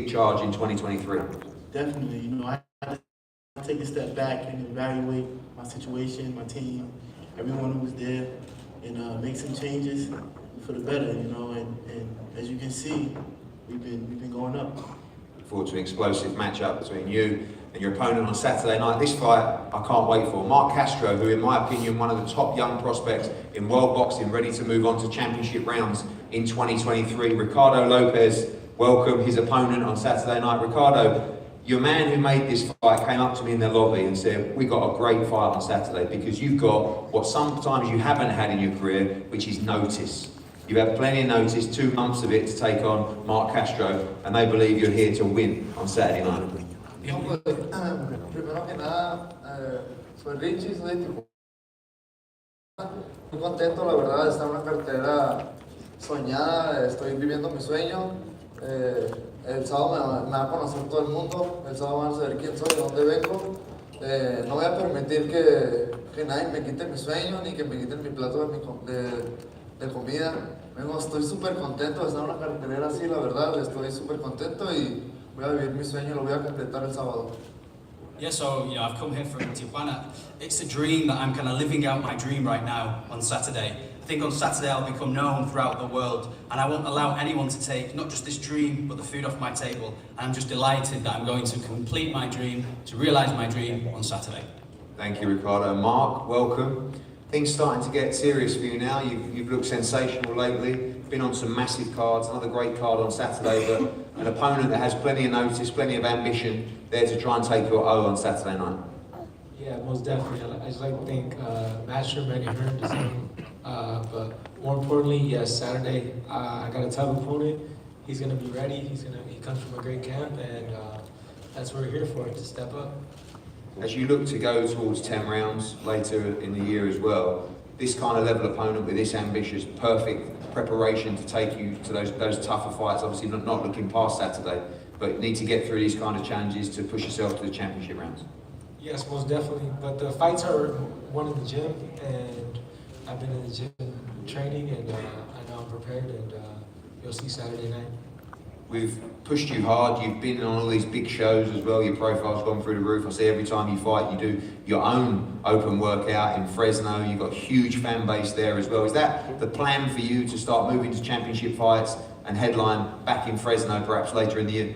charge in 2023? Definitely, I had to take a step back and evaluate my situation, my team, everyone who was there, and make some changes for the better. And as you can see, we've been going up. Look forward to an explosive matchup between you and your opponent on Saturday night. This fight I can't wait for. Mark Castro, who in my opinion one of the top young prospects in world boxing, ready to move on to championship rounds in 2023. Ricardo Lopez, welcome, his opponent on Saturday night. Ricardo, your man who made this fight came up to me in the lobby and said, we got a great fight on Saturday because you've got what sometimes you haven't had in your career, which is notice. You've had plenty of notice, 2 months of it to take on Mark Castro, and they believe you're here to win on Saturday night. No, pues, primero que nada, soy Richie, soy de Tijuana. Muy contento, la verdad, de estar en una cartera soñada, estoy viviendo mi sueño. El sábado me va a conocer todo el mundo, el sábado van a saber quién soy, de dónde vengo. No voy a permitir que nadie me quite mi sueño, ni que me quiten mi plato de comida. Estoy súper contento de estar en una cartelera así, la verdad, estoy súper contento y voy a vivir mi sueño y lo voy a completar el sábado. Yeah, so, I've come here from Tijuana. It's a dream that I'm kind of living out my dream right now on Saturday. I think on Saturday I'll become known throughout the world, and I won't allow anyone to take not just this dream, but the food off my table. And I'm just delighted that I'm going to complete my dream, to realise my dream on Saturday. Thank you, Ricardo. Mark, welcome. Things starting to get serious for you now. You've looked sensational lately. Been on some massive cards. Another great card on Saturday, but an opponent that has plenty of notice, plenty of ambition, there to try and take your O on Saturday night. Yeah, most definitely. I just like to thank Master Manny Hearn, but more importantly, yes, Saturday I got a tough opponent. He's gonna be ready. He comes from a great camp, and that's what we're here for, to step up. As you look to go towards 10 rounds later in the year as well, this kind of level opponent with this ambitious, perfect preparation to take you to those tougher fights, obviously not looking past Saturday, but need to get through these kind of challenges to push yourself to the championship rounds. Yes, most definitely. But the fights are one in the gym, and I've been in the gym training, and I know I'm prepared, and you'll see Saturday night. We've pushed you hard, you've been on all these big shows as well, your profile's gone through the roof. I see every time you fight, you do your own open workout in Fresno, you've got a huge fan base there as well. Is that the plan for you to start moving to championship fights and headline back in Fresno perhaps later in the year?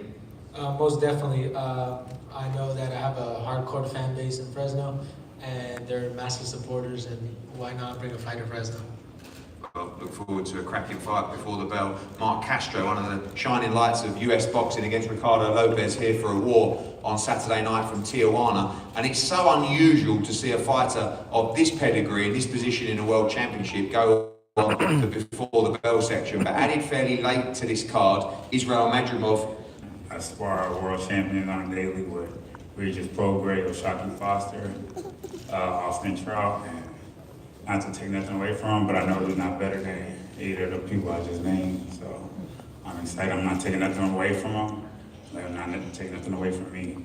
Most definitely. I know that I have a hardcore fan base in Fresno, and they're massive supporters, and why not bring a fight to Fresno? Well, look forward to a cracking fight before the bell. Mark Castro, one of the shining lights of US boxing, against Ricardo Lopez, here for a war on Saturday night from Tijuana. And it's so unusual to see a fighter of this pedigree and this position in a world championship go on the before the bell section. But added fairly late to this card, Israel Madrimov. I spar world champions on a daily with Regis Prograde or Shockey Foster, Austin Trout, and not to take nothing away from him, but I know he's not better than either of the people I just named. So I'm excited. I'm not taking nothing away from him. I'm not taking nothing away from me.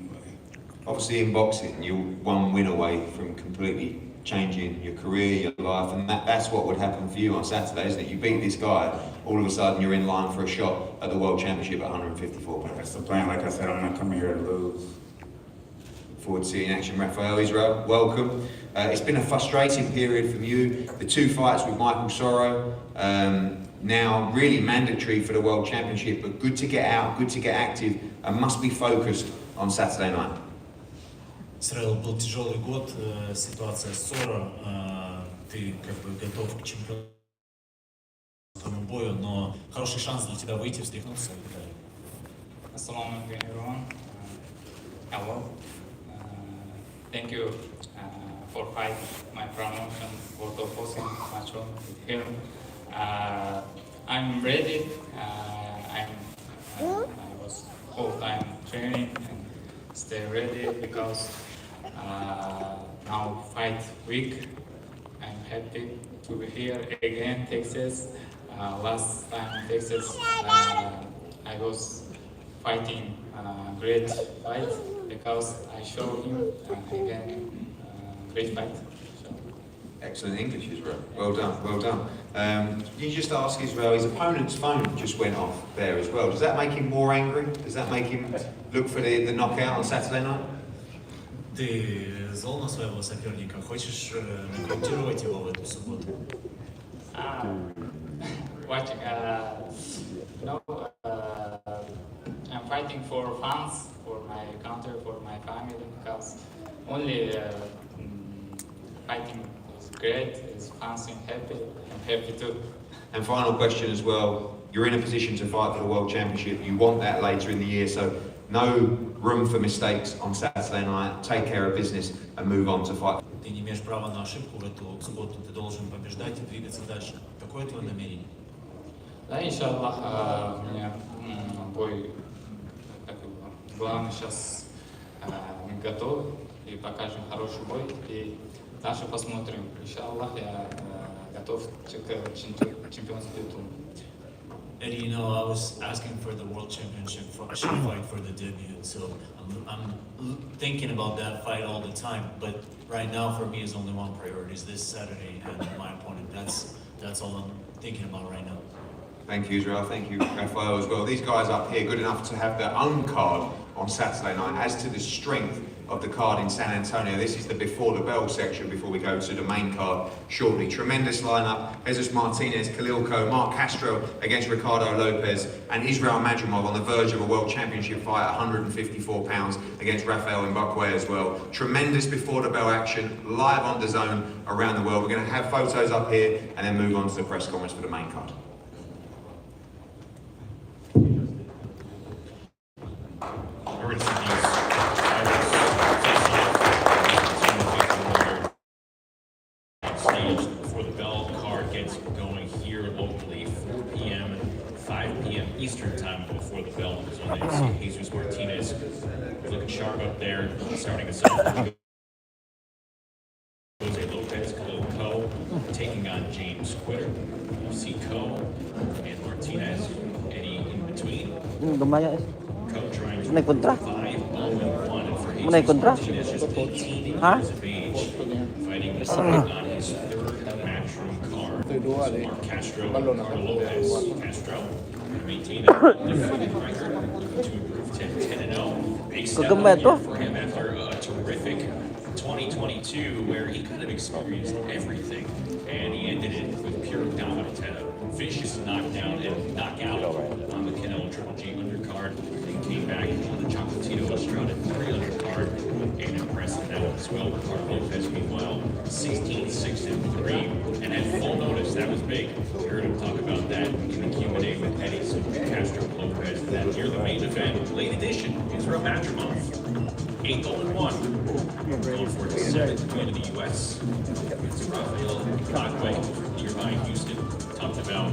Obviously in boxing, you're one win away from completely changing your career, your life, and that's what would happen for you on Saturday, isn't it? You beat this guy, all of a sudden you're in line for a shot at the World Championship at 154 pounds. That's the plan. Like I said, I'm not coming here to lose. Look forward to seeing action. Rafael Israel, welcome. It's been a frustrating period from you. The 2 fights with Michael Soro, now really mandatory for the World Championship, but good to get out, good to get active, and must be focused on Saturday night. Израил был тяжелый год, ситуация ссора, ты как бы готов к чемпионскому бою, но хороший шанс для тебя выйти, встряхнуться и так далее. Assalamu alaikum everyone. Hello. Thank you for fight my promotion for the boxing match with him. I'm ready. I was whole time training and stay ready because now fight week. I'm happy to be here again, Texas. Last time Texas, I was fighting great fight because I showed him again great fight. So. Excellent English, Israel. Well done, well done. You just ask Israel, his opponent's phone just went off there as well. Does that make him more angry? Does that make him look for the knockout on Saturday night? Ты зол на своего соперника, хочешь нокаутировать его в эту субботу? Watching, no, I'm fighting for fans, for my country, for my family, because only fighting is great, is fans and happy. I'm happy too. And final question as well, you're in a position to fight for the World Championship, you want that later in the year, so no room for mistakes on Saturday night, take care of business and move on to fight. Ты не имеешь права на ошибку в эту субботу, ты должен побеждать и двигаться дальше. Какое твое намерение? Да, иншаллах, у меня бой, главное сейчас мы готовы и покажем хороший бой, и дальше посмотрим. Иншаллах, я готов к чемпионскому титулу. Eddie, you know, I was asking for the World Championship fight for the debut, so I'm thinking about that fight all the time. But right now, for me, is only one priority: is this Saturday and my opponent. That's all I'm thinking about right now. Thank you, Israel. Thank you, Rafael, as well. These guys up here, good enough to have their own card on Saturday night. As to the strength of the card in San Antonio, this is the before the bell section before we go to the main card shortly. Tremendous lineup. Jesus Martinez, Khalilko, Mark Castro against Ricardo Lopez, and Israel Madrimov on the verge of a world championship fight at 154 pounds against Rafael Mbakwe as well. Tremendous before the bell action, live on the zone around the world. We're going to have photos up here and then move on to the press conference for the main card. Before the bell card gets going here locally, 4 p.m., 5 p.m. Eastern time before the bell goes on. You see Jesus Martinez looking sharp up there, starting us off. Jose Lopez, Khalil Ko, taking on James Quitter. You see Ko and Martinez, Eddie in between. Ko trying to revive 0-1, and for Jesus Martinez, just 18 years of age, fighting on his third matchroom card. So Mark Castro, Ricardo Lopez. Castro maintain a undefeated record, looking to improve to 10-0. Big step up here for him after a terrific 2022, where he kind of experienced everything, and he ended it with pure dominance. Had a vicious knockdown and knockout on the Canelo Triple G undercard, and came back on the Chocolatito Estrada 3 undercard, and impressive that one as well. Ricardo Lopez, meanwhile, 16-6-3, and at full notice, that was big. We heard him talk about that in the Q&A with Eddie. So Castro Lopez, that near the main event, late edition, Israel Madrimov. 8-1. Going for his 7th win in the U.S. It's Rafael Mbakwe, nearby Houston. Talked about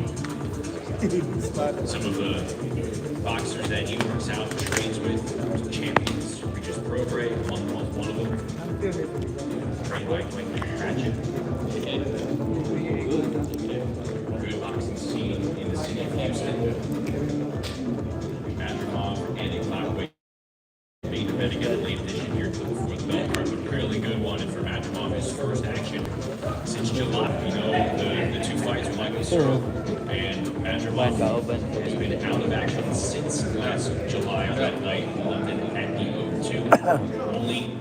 some of the boxers that he works out and trains with, champions. Regis Prograis, one of them. Trained by Quentin Ratchet. Good boxing scene in the city of Houston. Madrimov and Mbakwe main event again late edition here before the bell card, but really good one. And for Madrimov, his first action since July. You know, the two fights with Michael Cero, and Madrimov has been out of action since last July on that night in London at the O2. Only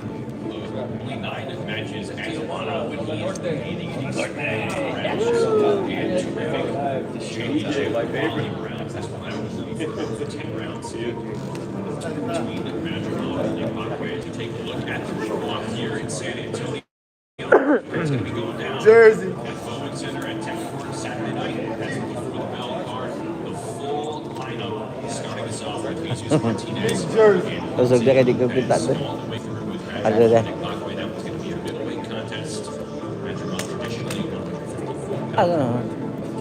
9 matches as a one-up, but he is remaining in these matches and terrific championship quality rounds. That's why I was the 10 rounds between Madrimov and Mbakwe to take a look at the block here in San Antonio. It's going to be going down Jersey. at Bowman Center at 10 Saturday night. That's before the bell card. The full lineup starting us off with Jesus Martinez. Usog dia kayak dikepitan tuh. Ada deh. That one's going to be a middleweight contest. Madrimov traditionally 154 Ano?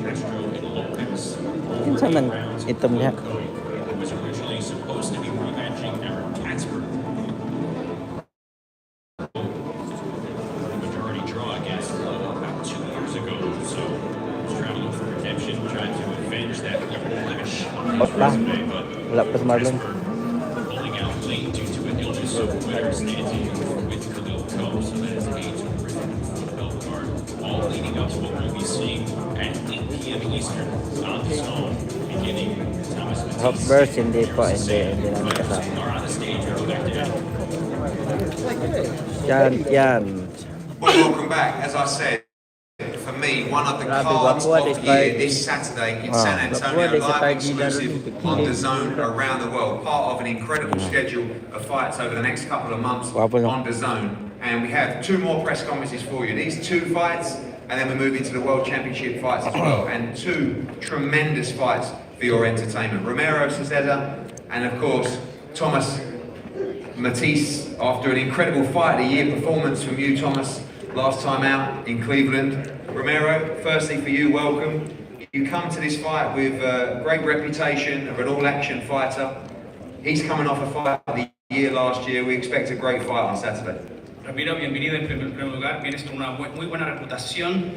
Castro and Lopez. Kinsa man item niya. Who was originally supposed to be rematching Aaron Katzberg. Majority draw against about 2 years ago. So was trying to look for redemption, trying to avenge that blemish on his resume, but Wala pa si Marlon. Katzberg pulling out late due to an illness, so Quitter stands in with Khalil Ko, so that is a terrific bell card. All is what we'll be seeing at 8 p.m. Eastern on the zone, beginning Thomas Hope Matisse Burst hindi po, versus hindi namin are kasama. on the stage expected. Yan. Well, welcome back. As I said, for me, one of the Grabe, cards Guapo, of the year this Saturday in San Antonio, Guapo, live sa exclusive on the zone around the world. Part of an incredible schedule of fights over the next couple of months Guapo, no? on the zone. And we have 2 more press conferences for you. These 2 fights, and then we move into the World Championship fights as well. And 2 tremendous fights for your entertainment. Romero Cesar, and of course, Thomas Matisse, after an incredible fight of the year performance from you, Thomas, last time out in Cleveland. Romero, firstly for you, welcome. You come to this fight with a great reputation of an all-action fighter. He's coming off a fight of the year last year. We expect a great fight on Saturday. Ramiro, bienvenido en primer lugar. Vienes con una muy buena reputación.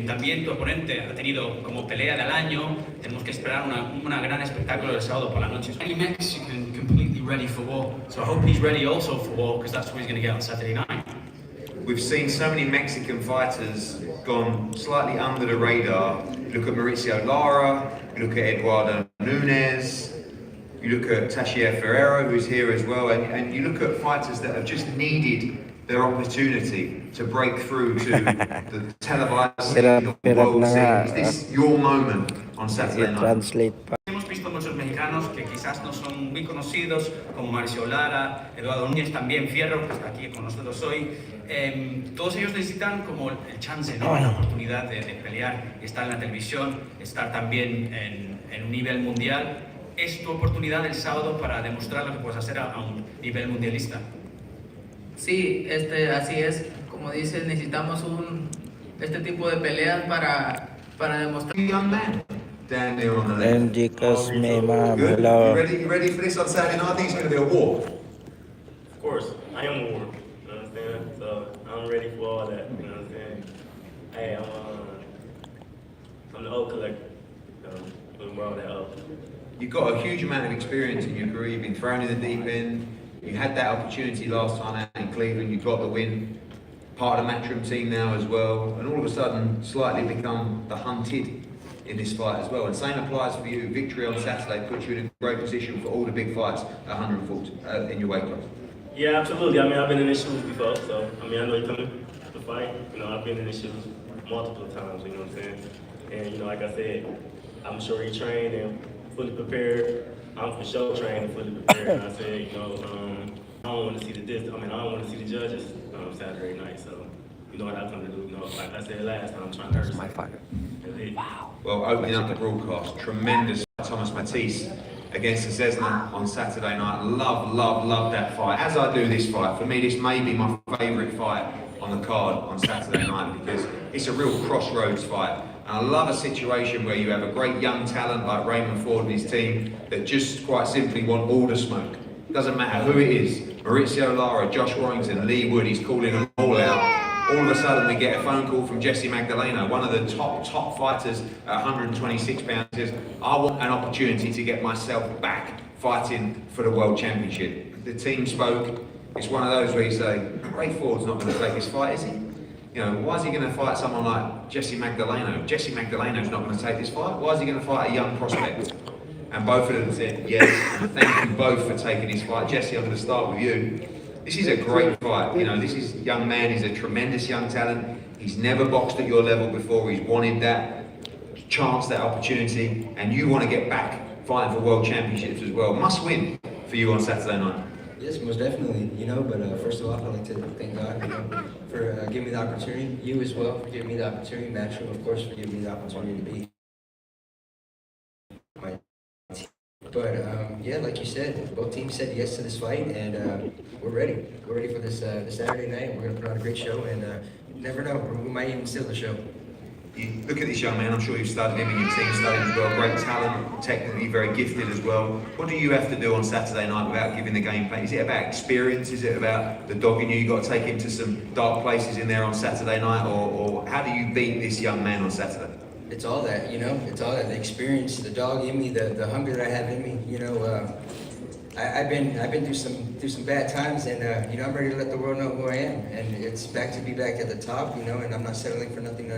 También tu oponente ha tenido como pelea del año. Tenemos que esperar una gran espectáculo el sábado por la noche. Any Mexican completely ready for war. So I hope he's ready also for war because that's what he's going to get on Saturday night. We've seen so many Mexican fighters gone slightly under the radar. You look at Mauricio Lara, you look at Eduardo Nunes, you look at Tashier Ferrero, who's here as well, and you look at fighters that have just needed their opportunity to break through to the televised scene, the world scene. Is this your moment on Saturday night? I-translate pa. Hemos visto muchos mexicanos que quizás no son muy conocidos, como Mauricio Lara, Eduardo Núñez, también Fierro, que está aquí con nosotros hoy. Todos ellos necesitan como el chance, ¿no? La oportunidad de pelear, estar en la televisión, estar también en un nivel mundial. Es tu oportunidad el sábado para demostrar lo que puedes hacer a un nivel mundialista. Sí, así es. Como dices, necesitamos este tipo de peleas para demostrar. Young man down there on the And because may ma'am, Good. hello. You ready for this on Saturday night? I think it's going to be a war. Of course, I am a war. You know what I'm saying? So I'm ready for all that. You know what I'm saying? Hey, I'm the old collector. We're all that old. You've got a huge amount of experience in your career. You've been thrown in the deep end. You had that opportunity last time out in Cleveland. You got the win. Part of the Matchroom team now as well. And all of a sudden, slightly become the hunted in this fight as well. And same applies for you. Victory on Saturday puts you in a great position for all the big fights at 140 in your weight class. Yeah, absolutely. I mean, I've been in these shoes before, so I mean, I know you're coming to fight. You know, I've been in these shoes multiple times. You know what I'm saying? And you know, like I said, I'm sure you trained and fully prepared. I'm for sure trained and fully prepared. And I said, you know, I don't want to see I don't want to see the judges Saturday night. So, you know what I come to do. You know, like I said last time, I'm trying to hurt my fighter. Wow. Well, opening up the broadcast, tremendous Thomas Matisse against Cesna on Saturday night. Love that fight. As I do this fight, for me, this may be my favourite fight on the card on Saturday night because it's a real crossroads fight. And I love a situation where you have a great young talent like Raymond Ford and his team that just quite simply want all the smoke. Doesn't matter who it is, Mauricio Lara, Josh Warrington, Lee Wood, he's calling them all out. All of a sudden we get a phone call from Jesse Magdaleno, one of the top fighters at 126 pounds, says, I want an opportunity to get myself back fighting for the World Championship. The team spoke. It's one of those where you say, Ray Ford's not going to take this fight, is he? You know, why is he going to fight someone like Jesse Magdaleno? Jesse Magdaleno's not going to take this fight. Why is he going to fight a young prospect? And both of them said, yes, thank you both for taking this fight. Jesse, I'm going to start with you. This is a great fight. You know, this is young man. He's a tremendous young talent. He's never boxed at your level before. He's wanted that chance, that opportunity. And you want to get back fighting for world championships as well. Must win for you on Saturday night. Yes, most definitely, you know, but first of all, I'd like to thank God, you know, for giving me the opportunity, you as well, for giving me the opportunity, Matchroom, of course, for giving me the opportunity to be my team. But, yeah, like you said, both teams said yes to this fight, and we're ready. We're ready for this Saturday night, and we're going to put on a great show, and you never know, we might even steal the show. You look at this young man, I'm sure you've studied him and your team studied as well, great talent, technically very gifted as well. What do you have to do on Saturday night without giving the game plan? Is it about experience? Is it about the dog in you? You've got to take him to some dark places in there on Saturday night, or how do you beat this young man on Saturday? It's all that, you know, it's all that, the experience, the dog in me, the hunger that I have in me, you know. I've been through some bad times, and you know, I'm ready to let the world know who I am, and it's back to be back at the top, you know, and I'm not settling for nothing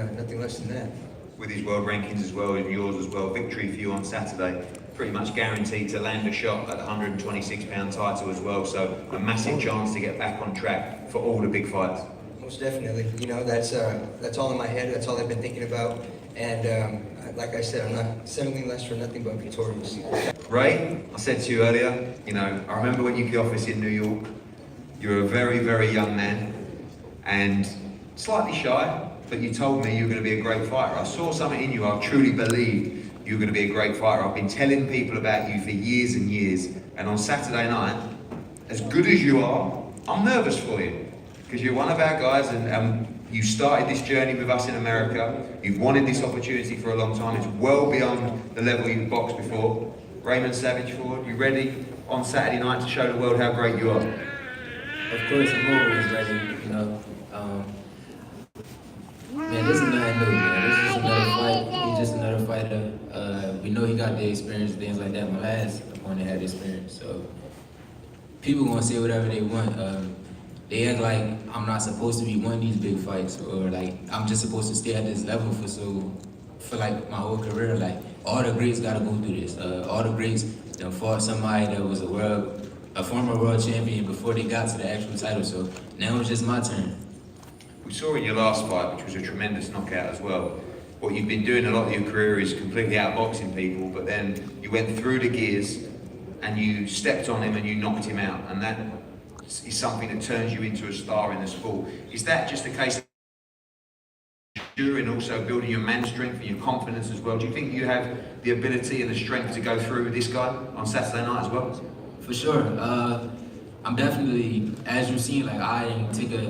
less than that. With his world rankings as well, and yours as well, victory for you on Saturday, pretty much guaranteed to land a shot at the 126-pound title as well, so a massive chance to get back on track for all the big fights. Most definitely, you know, that's all in my head, that's all I've been thinking about, and like I said, I'm not settling less for nothing but victorious. Ray, I said to you earlier, you know, I remember when you kicked off this in New York, you were a very, very young man, and slightly shy, but you told me you were going to be a great fighter. I saw something in you, I truly believed you were going to be a great fighter. I've been telling people about you for years and years, and on Saturday night, as good as you are, I'm nervous for you, because you're one of our guys, and you started this journey with us in America. You've wanted this opportunity for a long time. It's well beyond the level you've boxed before. Raymond Savage Ford, you ready on Saturday night to show the world how great you are? Of course, I'm always ready, you know. Man, this is nothing new, man. This is just another fight. He's just another fighter. We know he got the experience, things like that. My last opponent had experience, so people gonna say whatever they want. They act like I'm not supposed to be winning these big fights, or like I'm just supposed to stay at this level for like my whole career. Like all the greats gotta go through this. All the greats that fought somebody that was a former world champion before they got to the actual title. So now it's just my turn. We saw in your last fight, which was a tremendous knockout as well, what you've been doing a lot of your career is completely outboxing people, but then you went through the gears and you stepped on him and you knocked him out, and that is something that turns you into a star in the sport. Is that just a case of and also building your man strength and your confidence as well? Do you think you have the ability and the strength to go through with this guy on Saturday night as well? For sure. I'm definitely, as you've seen, like I rarely took a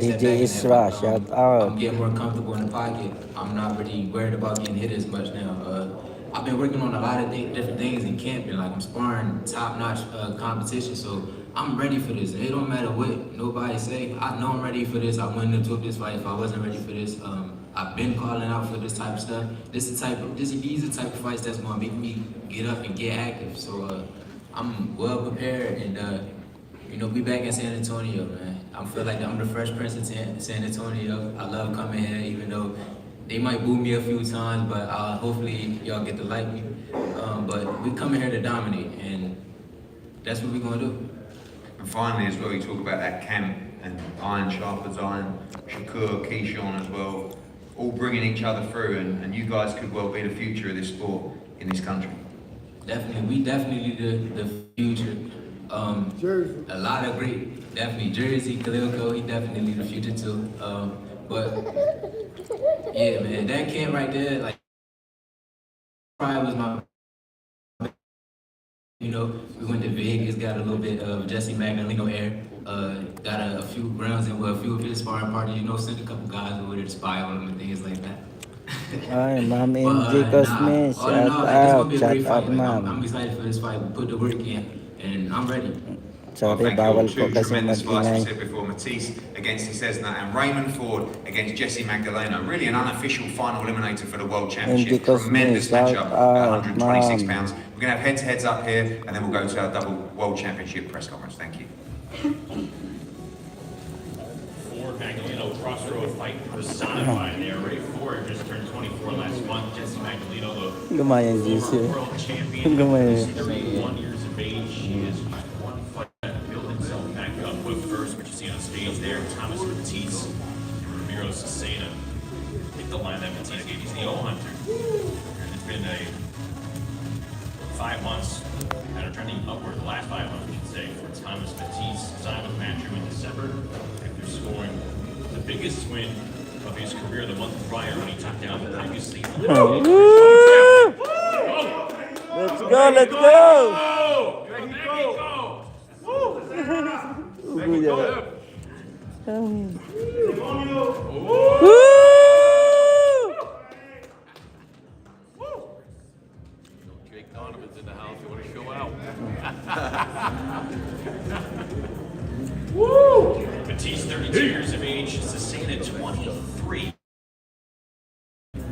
step DJ back. Isra, shout out. I'm getting more comfortable in the pocket. I'm not really worried about getting hit as much now. I've been working on a lot of different things in camp, and like I'm sparring top-notch competition, so I'm ready for this. It don't matter what nobody say. I know I'm ready for this. I wouldn't have took this fight if I wasn't ready for this. I've been calling out for this type of stuff. These are the type of fights that's gonna make me get up and get active. So I'm well prepared, and you know, be back in San Antonio, man. I feel like I'm the Fresh Prince of San Antonio. I love coming here, even though they might boo me a few times, but hopefully y'all get to like me. But we coming here to dominate, and that's what we're gonna do. And finally as well, you talk about that camp and iron sharpens iron, Shakur, Keyshawn as well, all bringing each other through, and you guys could well be the future of this sport in this country. Definitely, we definitely the future. Jersey. A lot of great, definitely Jersey, Khalil, he definitely the future too. But yeah, man, that camp right there, like, probably was my. You know, we went to Vegas, got a little bit of Jesse Magdaleno air, got a few rounds in with a few of his sparring partners, you know, sent a couple guys over there to spy on him and things like that. Ay, Ma'am MG Cosme, shout out, Ma'am. I'm excited for this fight. We put the work in, and I'm ready. Sorry, bawal po kasi Tremendous fights, we mag-ingay. said before, Matisse against Cesna and Raymond Ford against Jesse Magdaleno. Really an unofficial final eliminator for the World Championship. Cosme, Tremendous shout matchup out, at 126 Ma'am. pounds. We're going to have head-to-heads up here, and then we'll go to our double World Championship press conference. Thank you. Ford Magdaleno crossroad fight personified there. Ray Ford just turned 24 last month. Jesse Magdaleno, the Lumayan, former Jesse. world champion. Lumayan. He's 31 years of age. He has one fight to build himself back up. Quick first, what you see on stage there, Thomas Matisse and Ramiro Cesena. I think the line that Matisse gave, he's the O-Hunter. And it's been 5 months, kind of trending upward, the last 5 months, I should say, for Thomas Matisse. Signed with Matchroom in December after scoring the biggest win of his career the month prior when he took down the previously. Let's go, let's go! Jake Donovan's in the house. You want to show out? Woo! Matisse, 32 years of age, Cesena, 23.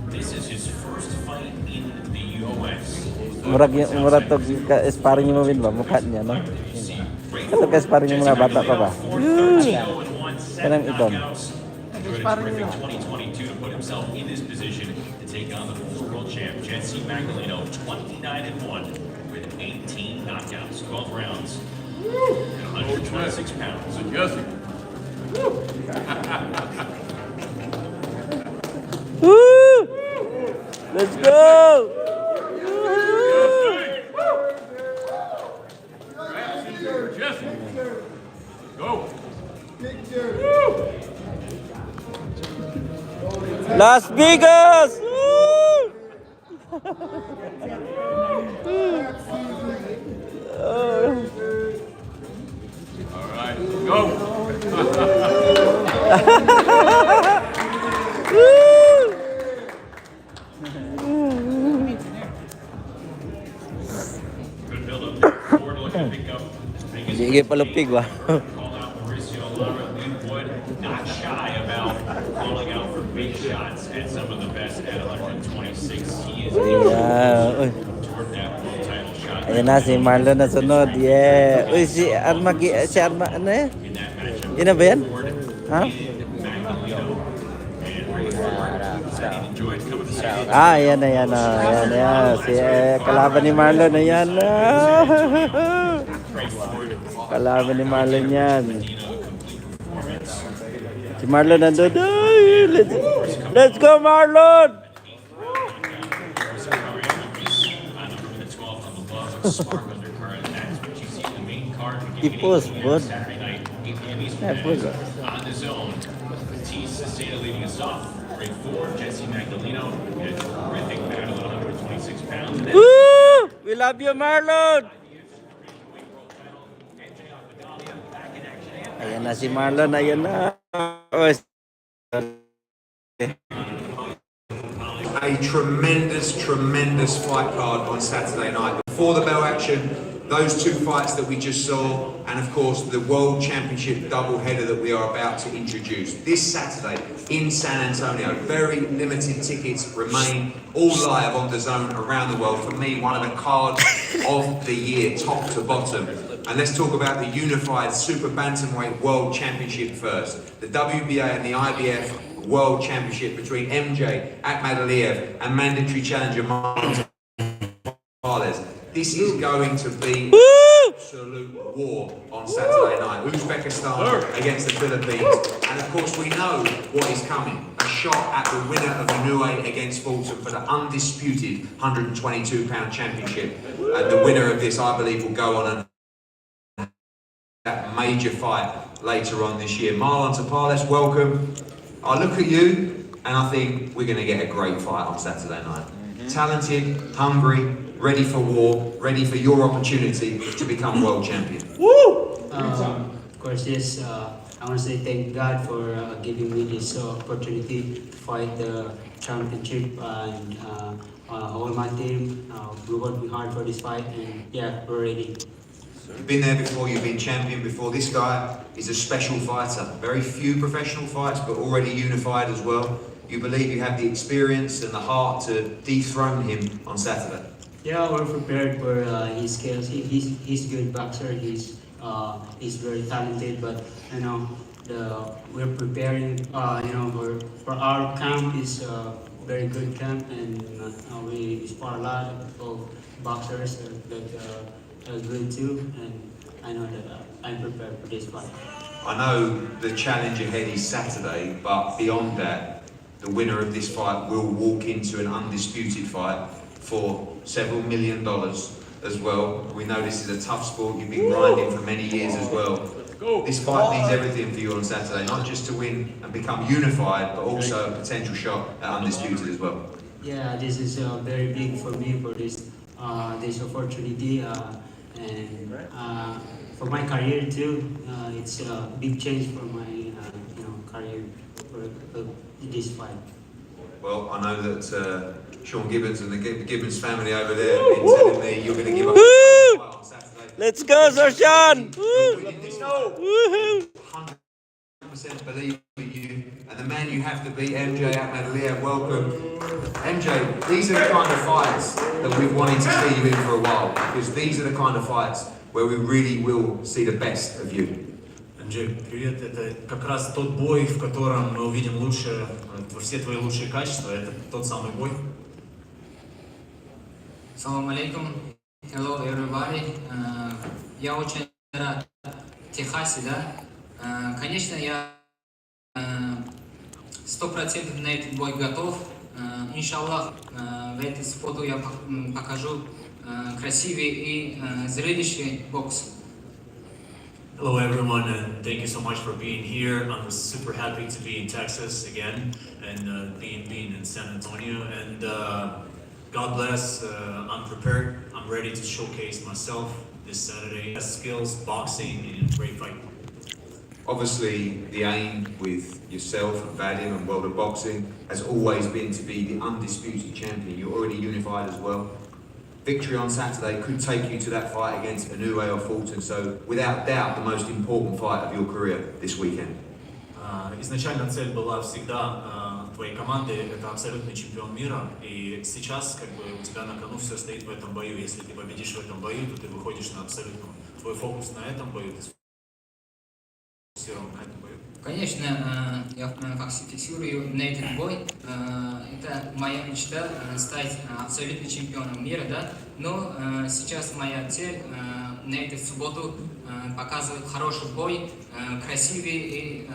This is his first fight in the U.S. murag to ka sparring mo win ba mukha niya no. Ito ka sparring yung mga bata pa ba? Kanang ikon. Enjoyed a terrific 2022 to put himself in this position to take on the former world champ, Jesse Magdaleno, 29-1 with 18 knockouts, 12 rounds, and 126 pounds. So Jesse. Woo! Let's go! Jesse, go. Las Vegas! Woo! All right, go. Good build-up. Ford looking to pick up his biggest Sige palupig ba? call out Mauricio Lara. Wood not shy about calling out for big shots at some of the best at 126. He is Yeah. Uy. toward that world title shot. Ayan na si Marlon na sunod. Yeah. Uy si Arma ano eh? Yun na ba yan? Ha? Ayan na yan. Ayan yan. Si kalaban ni Marlon na yan. Kalaban ni Marlon yan. Si Marlon nandun. Let's go Marlon! Ipos, bud. On the zone, Batista leading us off. Grade 4, Jesse Magdaleno in a terrific battle at 126 pounds. Woo! We love you, Marlon! Ayan na si Marlon, ayan na. A tremendous fight card on Saturday night. Before the bell action, those two fights that we just saw, and of course the World Championship double-header that we are about to introduce. This Saturday in San Antonio, very limited tickets remain, all live on the zone around the world. For me, one of the cards of the year, top to bottom. And let's talk about the unified Super Bantamweight World Championship first. The WBA and the IBF World Championship between MJ Akhmadaliev and mandatory challenger Marlon. This is going to be an absolute war on Saturday night. Uzbekistan against the Philippines. And of course we know what is coming. A shot at the winner of Inoue against Fulton for the undisputed 122-pound championship. And the winner of this, I believe, will go on a major fight later on this year. Marlon Tapales, welcome. I look at you and I think we're going to get a great fight on Saturday night. Talented, hungry, ready for war, ready for your opportunity to become world champion. Of course, yes. I want to say thank God for giving me this opportunity to fight the championship, and all my team. We worked hard for this fight, and yeah, we're ready. You've been there before, you've been champion before. This guy is a special fighter. Very few professional fights, but already unified as well. You believe you have the experience and the heart to dethrone him on Saturday? Yeah, we're prepared for his skills. He's a good boxer. He's very talented. But you know, we're preparing. For our camp is a very good camp, and we spar a lot of boxers that are good too. And I know that I'm prepared for this fight. I know the challenge ahead is Saturday, but beyond that, the winner of this fight will walk into an undisputed fight for several $1 million as well. We know this is a tough sport. You've been grinding for many years as well. This fight means everything for you on Saturday, not just to win and become unified, but also a potential shot at undisputed as well. Yeah, this is very big for me for this opportunity, and for my career too. It's a big change for my career for this fight. Well, I know that Sean Gibbons and the Gibbons family over there have been telling me you're going to give up on Saturday. Let's go, Sarshan! 100% believe in you. and the man you have to beat, MJ Ahmadaliev. Welcome. MJ, these are the kind of fights that we've wanted to see you in for a while, because these are the kind of fights where we really will see the best of you. Джей, привет. Это как раз тот бой, в котором мы увидим все твои лучшие качества. Это тот самый бой. Салам алейкум. Hello everybody. Я очень рад в Техасе, да. Конечно, я 100% на этот бой готов. Иншаллах, в этой субботу я покажу красивый и зрелищный бокс. Hello everyone, and thank you so much for being here. I'm super happy to be in Texas again, and being in San Antonio. And God bless. I'm prepared. I'm ready to showcase myself this Saturday. Skills, boxing, and great fight. Obviously, the aim with yourself and Vadim and World of Boxing has always been to be the undisputed champion. You're already unified as well. Victory on Saturday could take you to that fight against Inoue or Fulton, so without doubt the most important fight of your career this weekend. Изначально цель была всегда твоей команды, это абсолютный чемпион мира, и сейчас как бы у тебя на кону все стоит в этом бою. Если ты победишь в этом бою, то ты выходишь на абсолютную. Твой фокус на этом бою, ты сфокусирован на этом бою. Конечно, я как фиксирую на этот бой. Это моя мечта стать абсолютным чемпионом мира, да. Но сейчас моя цель на эту субботу показывать хороший бой, красивый и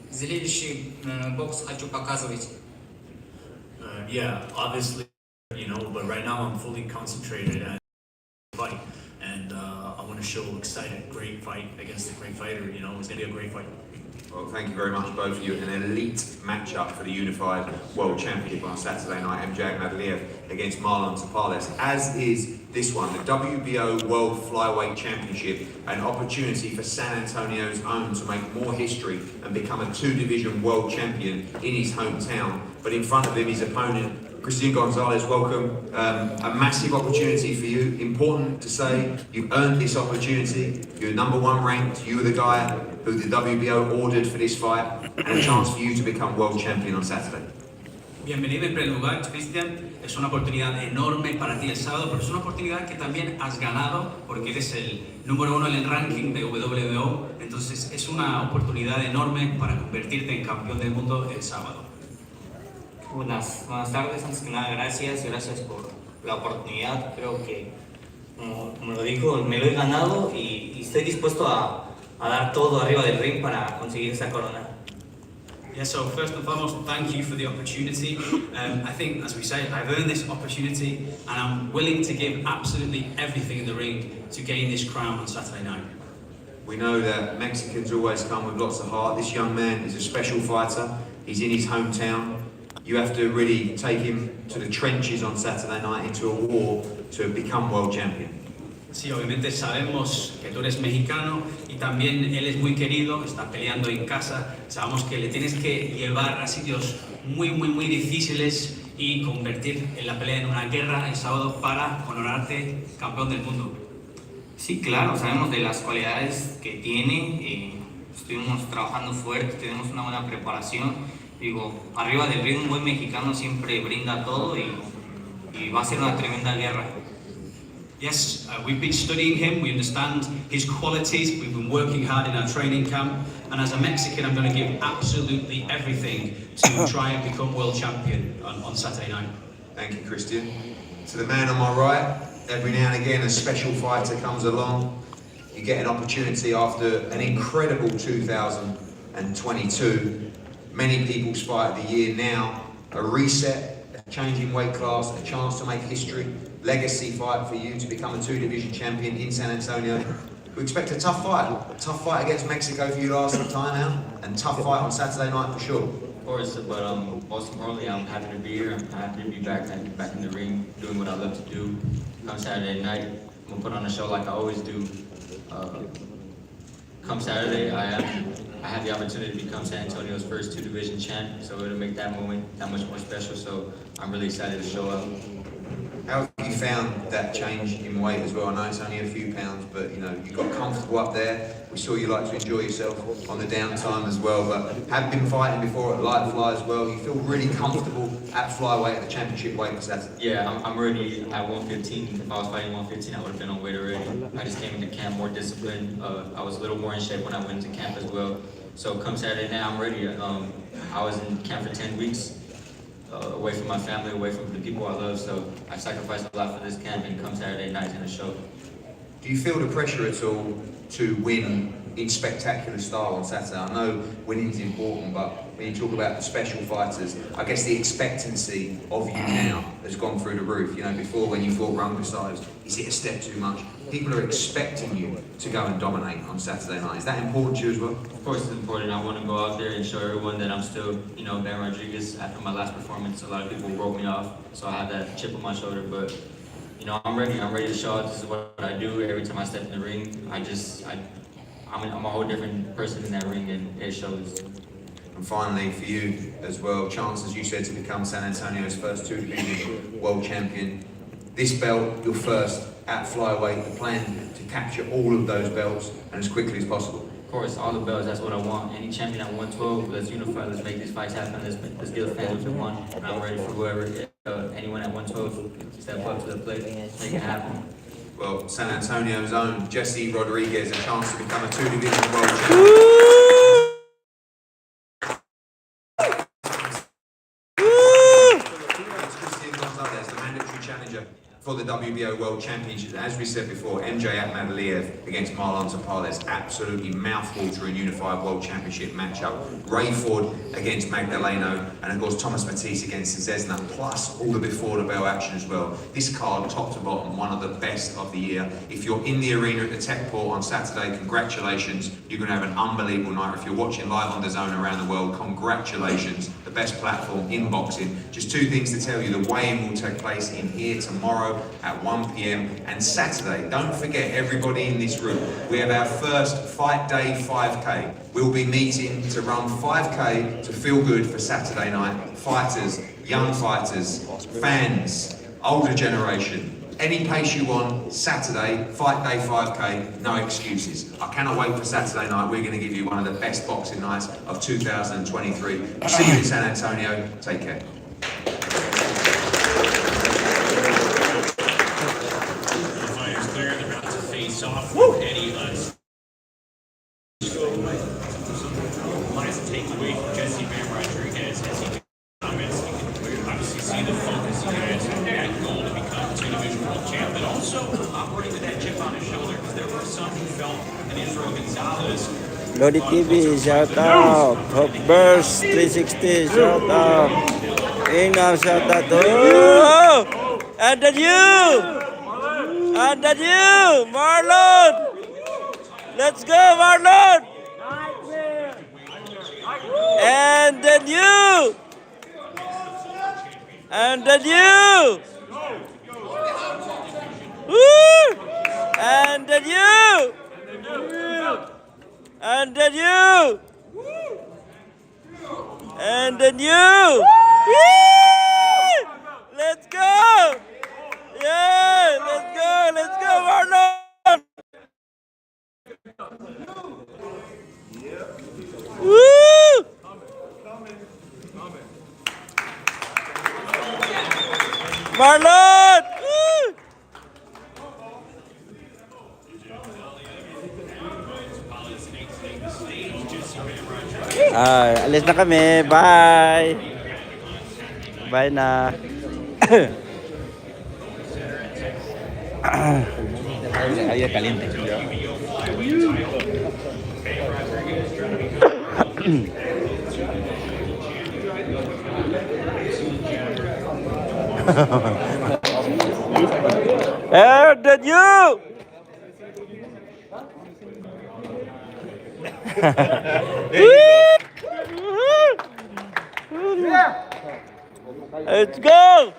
зрелищный бокс хочу показывать. Yeah, obviously, you know, but right now I'm fully concentrated and fight, and I want to show excited, great fight against a great fighter. You know, it's gonna be a great fight. Well, thank you very much, both of you. An elite matchup for the Unified World Championship on Saturday night. MJ Ahmadaliev against Marlon Tapales, as is this one, the WBO World Flyweight Championship, an opportunity for San Antonio's own to make more history and become a two-division world champion in his hometown. But in front of him, his opponent, Christian Gonzalez. Welcome. A massive opportunity for you. Important to say, you've earned this opportunity. You're number one ranked. You were the guy who the WBO ordered for this fight, and a chance for you to become world champion on Saturday. Bienvenido en primer lugar, Cristian. Es una oportunidad enorme para ti el sábado, pero es una oportunidad que también has ganado porque eres el número uno en el ranking de WBO. Entonces es una oportunidad enorme para convertirte en campeón del mundo el sábado. Buenas tardes, antes que nada gracias por la oportunidad. Creo que, como lo dijo, me lo he ganado y estoy dispuesto a dar todo arriba del ring para conseguir esa corona. Yeah, so first and foremost, thank you for the opportunity. I think, as we say, I've earned this opportunity and I'm willing to give absolutely everything in the ring to gain this crown on Saturday night. We know that Mexicans always come with lots of heart. This young man is a special fighter. He's in his hometown. You have to really take him to the trenches on Saturday night into a war to become world champion. Sí, obviamente sabemos que tú eres mexicano y también él es muy querido, está peleando en casa. Sabemos que le tienes que llevar a sitios muy difíciles y convertir en la pelea en una guerra el sábado para honorarte campeón del mundo. Sí, claro, sabemos de las cualidades que tiene, estuvimos trabajando fuerte, tenemos una buena preparación. Digo, arriba del ring un buen mexicano siempre brinda todo y va a ser una tremenda guerra. Yes, we've been studying him, we understand his qualities, we've been working hard in our training camp, and as a Mexican I'm going to give absolutely everything to try and become world champion on Saturday night. Thank you, Christian. To the man on my right, every now and again a special fighter comes along. You get an opportunity after an incredible 2022. Many people's fight of the year now, a reset, a change in weight class, a chance to make history, legacy fight for you to become a two-division champion in San Antonio. We expect a tough fight against Mexico for you last time out, and tough fight on Saturday night for sure. Of course, but most importantly, I'm happy to be here. I'm happy to be back in the ring, doing what I love to do. Come Saturday night, I'm gonna put on a show like I always do. Come Saturday, I have the opportunity to become San Antonio's first two-division champ, so it'll make that moment that much more special. So I'm really excited to show up. How have you found that change in weight as well? I know it's only a few pounds, but you know, you got comfortable up there. We saw you like to enjoy yourself on the downtime as well, but have been fighting before at light fly as well. You feel really comfortable at flyweight at the championship weight for Saturday? Yeah, I'm ready at 115. If I was fighting 115, I would have been on weight already. I just came into camp more disciplined. I was a little more in shape when I went into camp as well. So come Saturday night, I'm ready. I was in camp for 10 weeks, away from my family, away from the people I love. So I sacrificed a lot for this camp, and come Saturday night, it's gonna show. Do you feel the pressure at all to win in spectacular style on Saturday? I know winning is important, but when you talk about the special fighters, I guess the expectancy of you now has gone through the roof. You know, before when you fought Runkerside, is it a step too much? People are expecting you to go and dominate on Saturday night. Is that important to you as well? Of course it's important. I want to go out there and show everyone that I'm still, you know, Ben Rodriguez. After my last performance, a lot of people wrote me off, so I have that chip on my shoulder, but you know, I'm ready. I'm ready to show out. This is what I do every time I step in the ring. I'm a whole different person in that ring, and it shows. And finally, for you as well, chance, as you said, to become San Antonio's first two-division world champion. This belt, your first at flyweight, the plan to capture all of those belts and as quickly as possible. Of course, all the belts, that's what I want. Any champion at 112, let's unify, let's make these fights happen, let's give the fans what they want. And I'm ready for whoever, anyone at 112, step up to the plate, make it happen. Well, San Antonio's own Jesse Rodriguez, a chance to become a two-division world champion. It's the mandatory challenger for the WBO World Championship. As we said before, MJ Akhmadaliev against Marlon Tapales, absolutely mouth-watering unified World Championship matchup. Ray Ford against Magdaleno, and of course Thomas Matisse against Zesna, plus all the before the bell action as well. This card, top to bottom, one of the best of the year. If you're in the arena at the Techport on Saturday, congratulations. You're going to have an unbelievable night. If you're watching live on the Zone around the world, congratulations. The best platform in boxing. Just two things to tell you. The weigh-in will take place in here tomorrow at 1 p.m. and Saturday. Don't forget, everybody in this room, we have our first Fight Day 5K. We'll be meeting to run 5K to feel good for Saturday night. Fighters, young fighters, fans, older generation. Any pace you want, Saturday, Fight Day 5K, no excuses. I cannot wait for Saturday night. We're going to give you one of the best boxing nights of 2023. See you in San Antonio. Take care. Fighters clear, they're about to face off with Eddie Minus a takeaway from Jesse Ben Rodriguez as he comments. You can obviously see the focus he has on that goal to become two-division world champ, but also operating with that chip on his shoulder, because there were some who felt that Israel Gonzalez. Lodi TV, shout out. Top Burst 360, shout out. Ingar, shout out. Oh! And then you! And then you! Marlon! Let's go, Marlon! And then you! And then you! Woo! And then you! And then you! And then you! Woo! Let's go! Yeah! Let's go, Marlon! Woo! Marlon! Woo! Alis na kami. Bye. Bye na. Ayer caliente. And then you! Let's go!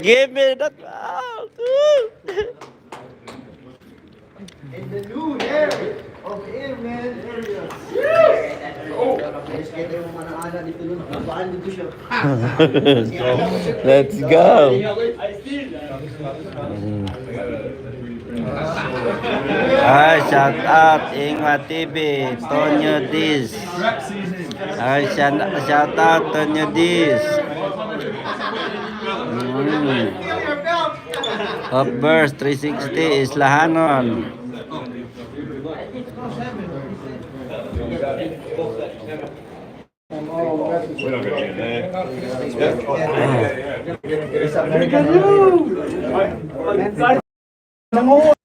Give me that belt! In the new era of air, man. Let's go. Shout out Ingwa TV, Tonyo Diz. Shout out Tonyo Diz. Upburst 360 Islahanon. We don't get that.